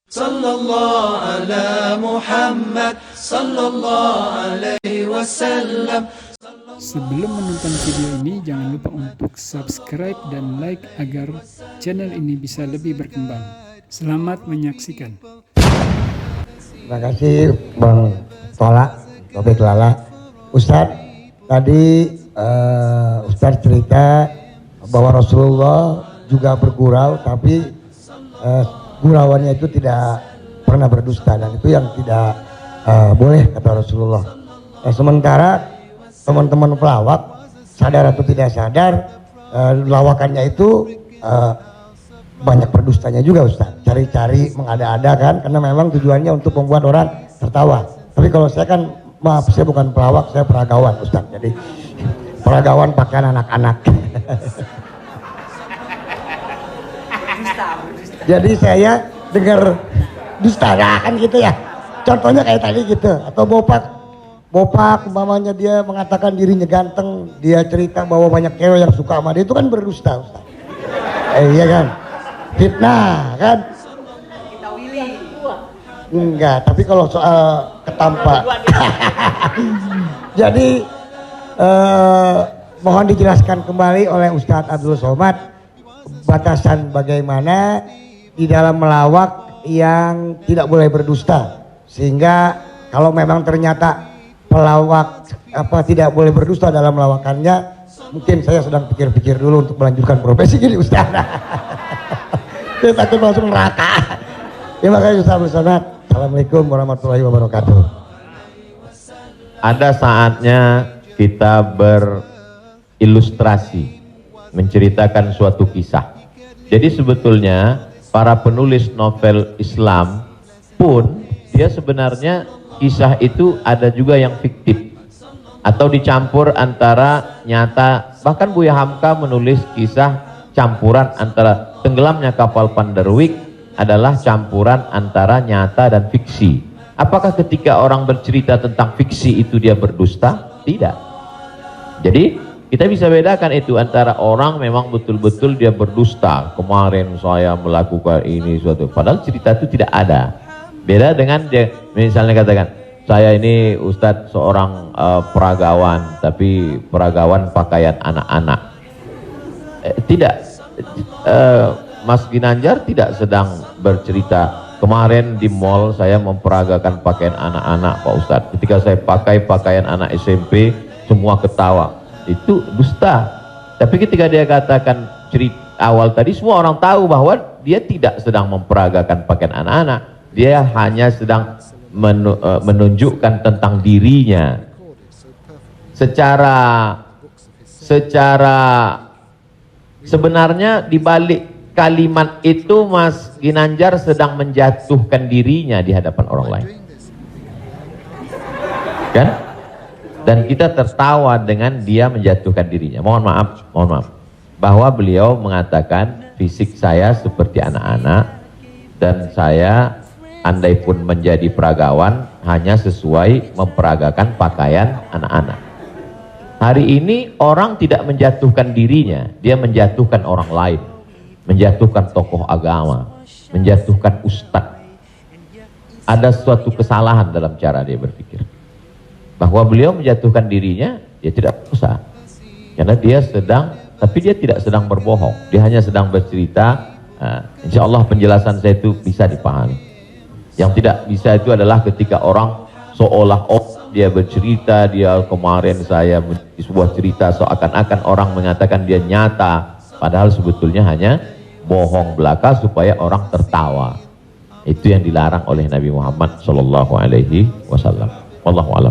Sallallahu ala Muhammad sallallahu alaihi wasallam. Sebelum menonton video ini, jangan lupa untuk subscribe dan like agar channel ini bisa lebih berkembang. Selamat menyaksikan. Terima kasih Bang Tola, Topik Lala. Ustadz, tadi Ustadz cerita bahwa Rasulullah juga bergurau, tapi gurauannya itu tidak pernah berdusta, dan itu yang tidak boleh kata Rasulullah. Sementara teman-teman pelawak sadar atau tidak sadar lawakannya itu banyak berdustanya juga Ustaz. Cari-cari mengada-ada kan, karena memang tujuannya untuk membuat orang tertawa. Tapi kalau saya kan, maaf, saya bukan pelawak, saya peragawan Ustaz. Jadi peragawan pakaian anak-anak. Jadi saya dengar dusta kan gitu ya. Contohnya kayak tadi gitu. Atau Bopak umpamanya dia mengatakan dirinya ganteng, dia cerita bahwa banyak cewek yang suka sama dia, itu kan berdusta Ustaz. Iya kan? Fitnah kan? Enggak, tapi kalau soal ketampak. Jadi mohon dijelaskan kembali oleh Ustadz Abdul Somad batasan bagaimana di dalam melawak yang tidak boleh berdusta, sehingga kalau memang ternyata pelawak tidak boleh berdusta dalam melawakannya, mungkin saya sedang pikir-pikir dulu untuk melanjutkan profesi gini Ustaz. Saya takut masuk neraka. Terima kasih Ustaz Abdul Somad. Assalamualaikum warahmatullahi wabarakatuh. Ada saatnya kita berilustrasi, menceritakan suatu kisah. Jadi sebetulnya para penulis novel Islam pun dia sebenarnya kisah itu ada juga yang fiktif atau dicampur antara nyata. Bahkan Buya Hamka menulis kisah campuran antara tenggelamnya kapal Panderwick adalah campuran antara nyata dan fiksi. Apakah ketika orang bercerita tentang fiksi itu dia berdusta? Tidak. Jadi kita bisa bedakan itu antara orang memang betul-betul dia berdusta. Kemarin saya melakukan ini suatu, padahal cerita itu tidak ada. Beda dengan dia misalnya katakan, saya ini Ustadz seorang peragawan, tapi peragawan pakaian anak-anak. Tidak, Mas Ginanjar tidak sedang bercerita, kemarin di mall saya memperagakan pakaian anak-anak Pak Ustadz. Ketika saya pakai pakaian anak SMP, semua ketawa. Itu dusta. Tapi ketika dia katakan cerita awal tadi, semua orang tahu bahwa dia tidak sedang memperagakan pakaian anak-anak, dia hanya sedang menunjukkan tentang dirinya. Secara sebenarnya di balik kalimat itu Mas Ginanjar sedang menjatuhkan dirinya di hadapan orang lain, kan? Dan kita tertawa dengan dia menjatuhkan dirinya. Mohon maaf, bahwa beliau mengatakan fisik saya seperti anak-anak, dan saya andai pun menjadi peragawan hanya sesuai memperagakan pakaian anak-anak. Hari ini orang tidak menjatuhkan dirinya, dia menjatuhkan orang lain, menjatuhkan tokoh agama, menjatuhkan ustadz. Ada suatu kesalahan dalam cara dia berpikir. Bahwa beliau menjatuhkan dirinya, dia tidak usah, karena dia tapi dia tidak sedang berbohong, dia hanya sedang bercerita. Insya Allah penjelasan saya itu bisa dipahami. Yang tidak bisa itu adalah ketika orang seolah-olah dia bercerita, dia kemarin saya di sebuah cerita seakan-akan orang mengatakan dia nyata, padahal sebetulnya hanya bohong belaka supaya orang tertawa. Itu yang dilarang oleh Nabi Muhammad SAW. Wallahu a'lam.